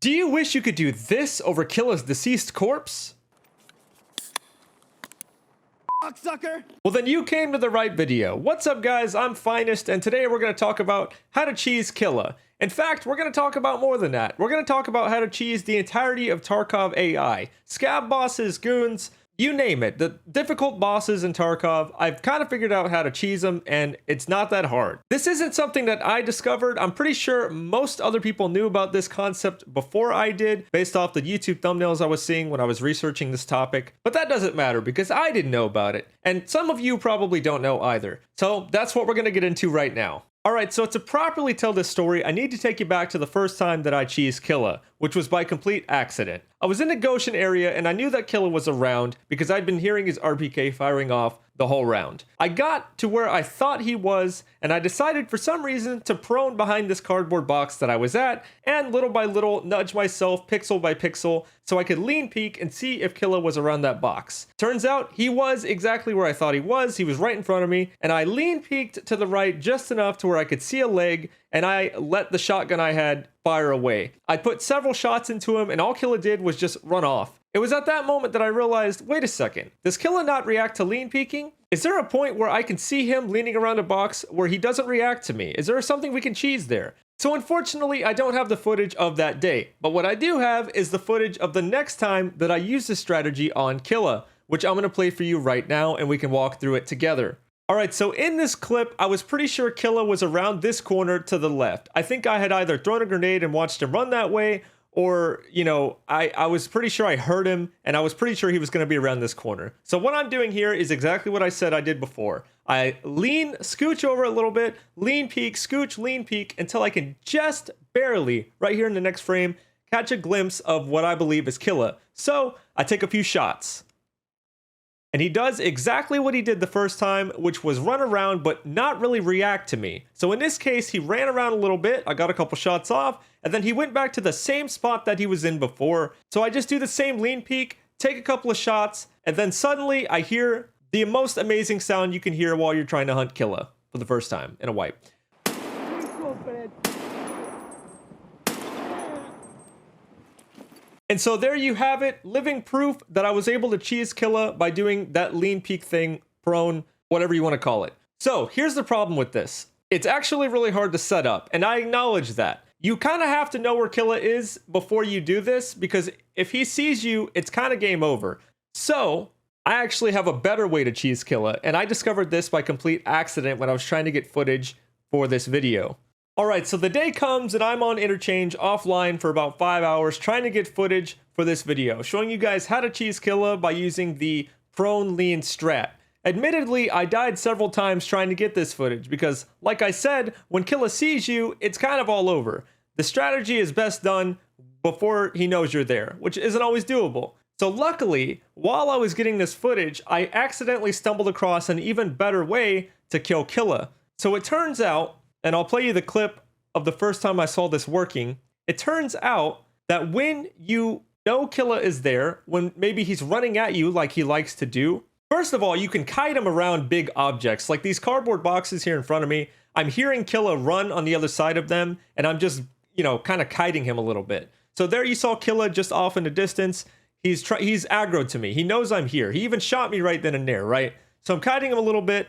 Do you wish you could do this over Killa's deceased corpse? Sucker. Well, then you came to the right video. What's up, guys? I'm Finest, and today we're going to talk about how to cheese Killa. In fact, we're going to talk about more than that. We're going to talk about how to cheese the entirety of Tarkov AI. Scav bosses, goons, you name it. The difficult bosses in Tarkov, I've kind of figured out how to cheese them, and it's not that hard. This isn't something that I discovered. I'm pretty sure most other people knew about this concept before I did, based off the YouTube thumbnails I was seeing when I was researching this topic. But that doesn't matter because I didn't know about it, and some of you probably don't know either. So that's what we're going to get into right now. Alright, so to properly tell this story, I need to take you back to the first time that I cheesed Killa, which was by complete accident. I was in the Goshen area and I knew that Killa was around because I'd been hearing his RPK firing off the whole round. I got to where I thought he was, and I decided for some reason to prone behind this cardboard box that I was at, and little by little nudge myself pixel by pixel so I could lean peek and see if Killa was around that box. Turns out he was exactly where I thought he was right in front of me, and I lean peeked to the right just enough to where I could see a leg, and I let the shotgun I had fire away. I put several shots into him, and all Killa did was just run off. It was at that moment that I realized, wait a second, does Killa not react to lean peeking? Is there a point where I can see him leaning around a box where he doesn't react to me? Is there something we can cheese there? So unfortunately, I don't have the footage of that day, but what I do have is the footage of the next time that I used this strategy on Killa, which I'm going to play for you right now, and we can walk through it together. Alright, so in this clip, I was pretty sure Killa was around this corner to the left. I think I had either thrown a grenade and watched him run that way, or, you know, I was pretty sure I heard him, and I was pretty sure he was going to be around this corner. So what I'm doing here is exactly what I said I did before. I lean, scooch over a little bit, lean peek, scooch, lean peek, until I can just barely, right here in the next frame, catch a glimpse of what I believe is Killa. So I take a few shots. And he does exactly what he did the first time, which was run around but not really react to me. So in this case, he ran around a little bit, I got a couple shots off, and then he went back to the same spot that he was in before. So I just do the same lean peek, take a couple of shots, and then suddenly I hear the most amazing sound you can hear while you're trying to hunt Killa for the first time in a wipe. And so there you have it, living proof that I was able to cheese Killa by doing that lean peek thing, prone, whatever you want to call it. So here's the problem with this. It's actually really hard to set up, and I acknowledge that. You kind of have to know where Killa is before you do this, because if he sees you, it's kind of game over. So I actually have a better way to cheese Killa, and I discovered this by complete accident when I was trying to get footage for this video. Alright, so the day comes and I'm on interchange offline for about 5 hours trying to get footage for this video, showing you guys how to cheese Killa by using the prone lean strat. Admittedly, I died several times trying to get this footage because, like I said, when Killa sees you, it's kind of all over. The strategy is best done before he knows you're there, which isn't always doable. So luckily, while I was getting this footage, I accidentally stumbled across an even better way to kill Killa. So it turns out, and I'll play you the clip of the first time I saw this working. It turns out that when you know Killa is there, when maybe he's running at you like he likes to do, first of all, you can kite him around big objects, like these cardboard boxes here in front of me. I'm hearing Killa run on the other side of them, and I'm just, you know, kind of kiting him a little bit. So there you saw Killa just off in the distance. He's aggroed to me. He knows I'm here. He even shot me right then and there, right? So I'm kiting him a little bit.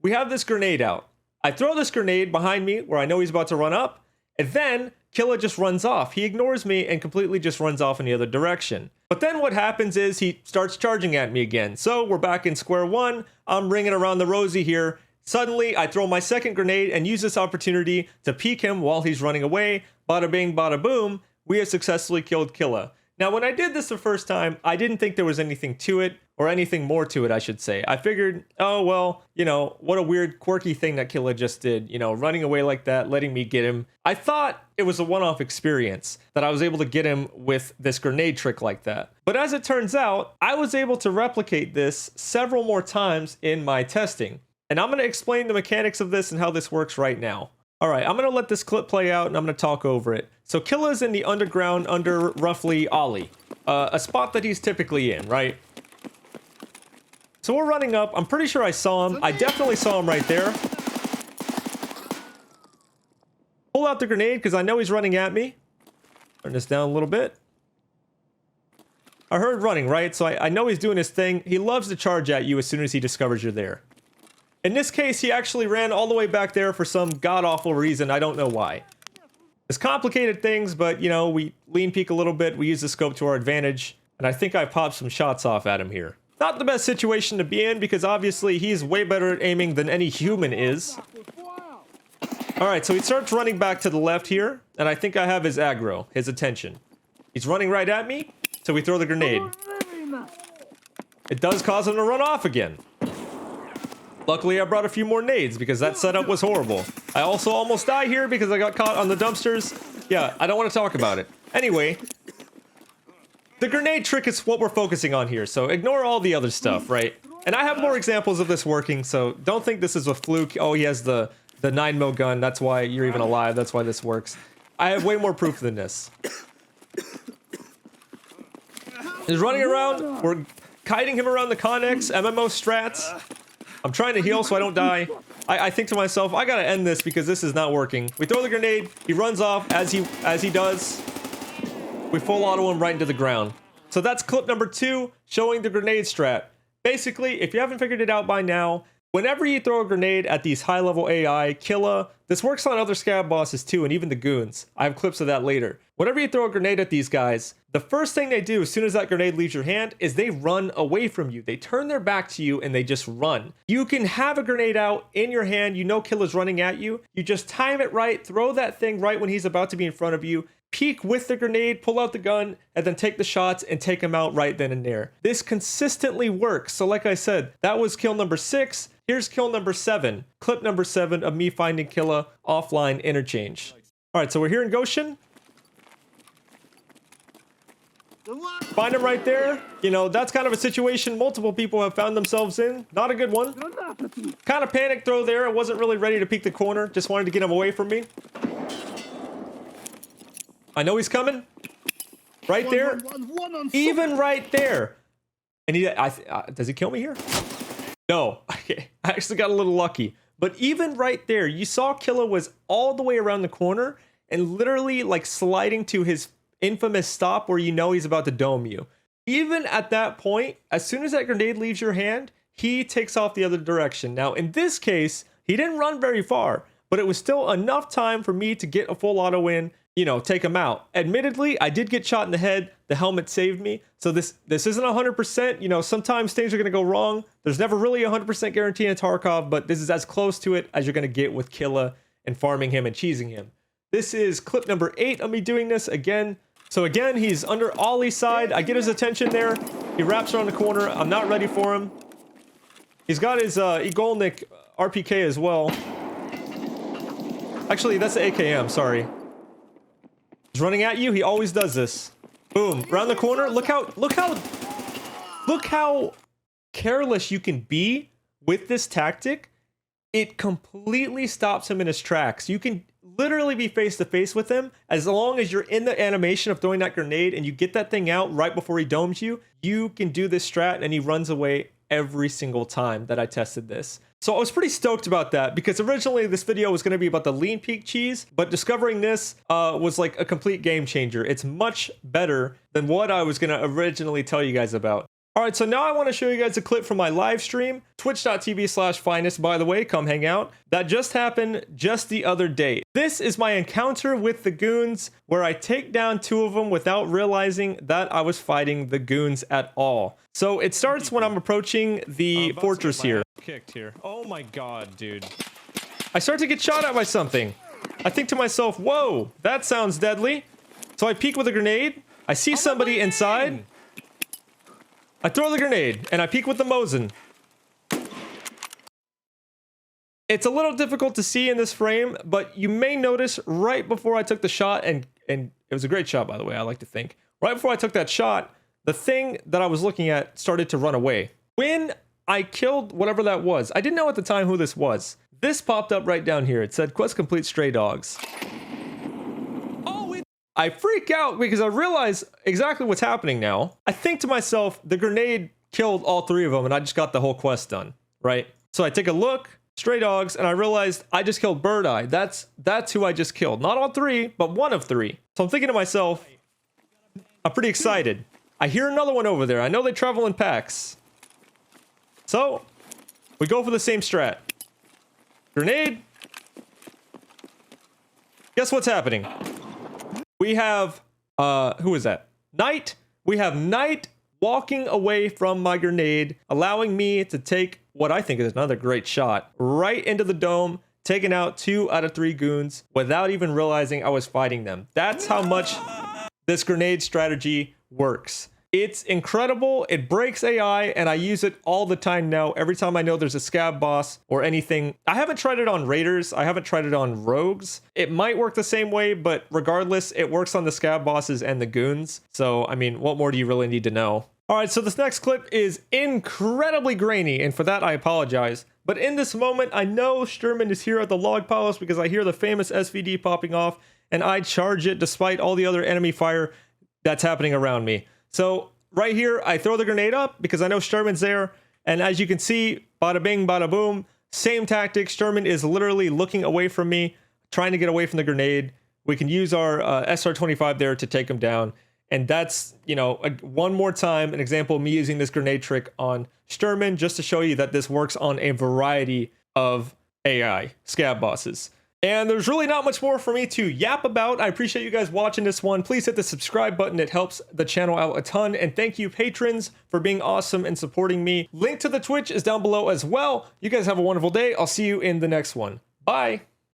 We have this grenade out. I throw this grenade behind me where I know he's about to run up, and then Killa just runs off. He ignores me and completely just runs off in the other direction. But then what happens is he starts charging at me again. So we're back in square one. I'm ringing around the rosy here. Suddenly, I throw my second grenade and use this opportunity to peek him while he's running away. Bada bing, bada boom. We have successfully killed Killa. Now, when I did this the first time, I didn't think there was anything to it, or anything more to it, I should say. I figured, oh, well, you know, what a weird, quirky thing that Killa just did, you know, running away like that, letting me get him. I thought it was a one-off experience, that I was able to get him with this grenade trick like that. But as it turns out, I was able to replicate this several more times in my testing. And I'm going to explain the mechanics of this and how this works right now. Alright, I'm going to let this clip play out and I'm going to talk over it. So Killa's in the underground under roughly Ollie. A spot that he's typically in, right? So we're running up. I'm pretty sure I saw him. I definitely saw him right there. Pull out the grenade because I know he's running at me. Turn this down a little bit. I heard running, right? So I know he's doing his thing. He loves to charge at you as soon as he discovers you're there. In this case, he actually ran all the way back there for some god-awful reason. I don't know why. It's complicated things, but, you know, we lean peek a little bit. We use the scope to our advantage. And I think I popped some shots off at him here. Not the best situation to be in, because obviously he's way better at aiming than any human is. Alright, so he starts running back to the left here. And I think I have his aggro, his attention. He's running right at me, so we throw the grenade. It does cause him to run off again. Luckily, I brought a few more nades because that setup was horrible. I also almost die here because I got caught on the dumpsters. Yeah, I don't want to talk about it. Anyway, the grenade trick is what we're focusing on here, so ignore all the other stuff, right? And I have more examples of this working, so don't think this is a fluke. Oh, he has the 9mm gun. That's why you're even alive. That's why this works. I have way more proof than this. He's running around. We're kiting him around the Connex, MMO strats. I'm trying to heal so I don't die. I think to myself, I gotta end this because this is not working. We throw the grenade. He runs off as he does. We full auto him right into the ground. So that's clip number 2, showing the grenade strat. Basically, if you haven't figured it out by now, whenever you throw a grenade at these high-level AI, Killa, this works on other scav bosses too, and even the goons. I have clips of that later. Whenever you throw a grenade at these guys, the first thing they do as soon as that grenade leaves your hand is they run away from you. They turn their back to you and they just run. You can have a grenade out in your hand. You know Killa's running at you. You just time it right, throw that thing right when he's about to be in front of you, peek with the grenade, pull out the gun, and then take the shots and take him out right then and there. This consistently works. So like I said, that was kill number 6. Here's kill number 7. Clip number 7 of me finding Killa offline interchange. All right, so we're here in Goshen. Find him right there. You know, that's kind of a situation multiple people have found themselves in. Not a good one. Kind of panic throw there. I wasn't really ready to peek the corner. Just wanted to get him away from me. I know he's coming. Right there. Even right there. And he, does he kill me here? No. I actually got a little lucky. But even right there, you saw Killa was all the way around the corner and literally like sliding to his infamous stop where you know he's about to dome you. Even at that point, as soon as that grenade leaves your hand, he takes off the other direction. Now, in this case, he didn't run very far, but it was still enough time for me to get a full auto in, you know, take him out. Admittedly, I did get shot in the head. The helmet saved me. So this isn't 100%. You know, sometimes things are going to go wrong. There's never really a 100% guarantee in Tarkov, but this is as close to it as you're going to get with Killa and farming him and cheesing him. This is clip number 8 of me doing this again. So again, he's under Ollie's side. I get his attention there. He wraps around the corner. I'm not ready for him. He's got his Igolnik RPK as well. Actually, that's the AKM, sorry. He's running at you. He always does this. Boom. Around the corner. Look how careless you can be with this tactic. It completely stops him in his tracks. You can literally be face to face with him as long as you're in the animation of throwing that grenade and you get that thing out right before he domes you. You can do this strat and he runs away every single time that I tested this. So I was pretty stoked about that because originally this video was going to be about the lean peak cheese, but discovering this was like a complete game changer. It's much better than what I was going to originally tell you guys about. All right, so now I want to show you guys a clip from my live stream, twitch.tv/finest, by the way, come hang out. That just happened just the other day. This is my encounter with the goons where I take down 2 of them without realizing that I was fighting the goons at all. So it starts when I'm approaching the fortress here. Kicked here. Oh my god, dude. I start to get shot at by something. I think to myself, whoa, that sounds deadly. So I peek with a grenade. I see somebody inside. I throw the grenade, and I peek with the Mosin. It's a little difficult to see in this frame, but you may notice right before I took the shot, and it was a great shot, by the way, I like to think. Right before I took that shot, the thing that I was looking at started to run away. When I killed whatever that was, I didn't know at the time who this was. This popped up right down here. It said, quest complete, stray dogs. I freak out because I realize exactly what's happening now. I think to myself, the grenade killed all 3 of them and I just got the whole quest done, right? So I take a look, stray dogs, and I realized I just killed Bird Eye. That's who I just killed. Not all 3, but one of 3. So I'm thinking to myself, I'm pretty excited. I hear another one over there. I know they travel in packs. So, we go for the same strat. Grenade. Guess what's happening? We have, who is that? Knight. We have Knight walking away from my grenade, allowing me to take what I think is another great shot right into the dome, taking out 2 out of 3 goons without even realizing I was fighting them. That's how much this grenade strategy works. It's incredible. It breaks AI, and I use it all the time now. Every time I know there's a scav boss or anything. I haven't tried it on raiders. I haven't tried it on rogues. It might work the same way, but regardless, it works on the scav bosses and the goons. So, I mean, what more do you really need to know? All right, so this next clip is incredibly grainy, and for that, I apologize. But in this moment, I know Shturman is here at the log piles because I hear the famous SVD popping off, and I charge it despite all the other enemy fire that's happening around me. So right here, I throw the grenade up because I know Shturman's there. And as you can see, bada bing, bada boom, same tactic. Shturman is literally looking away from me, trying to get away from the grenade. We can use our SR-25 there to take him down. And that's, you know, one more time, an example of me using this grenade trick on Shturman, just to show you that this works on a variety of AI scav bosses. And there's really not much more for me to yap about. I appreciate you guys watching this one. Please hit the subscribe button. It helps the channel out a ton. And thank you, patrons, for being awesome and supporting me. Link to the Twitch is down below as well. You guys have a wonderful day. I'll see you in the next one. Bye.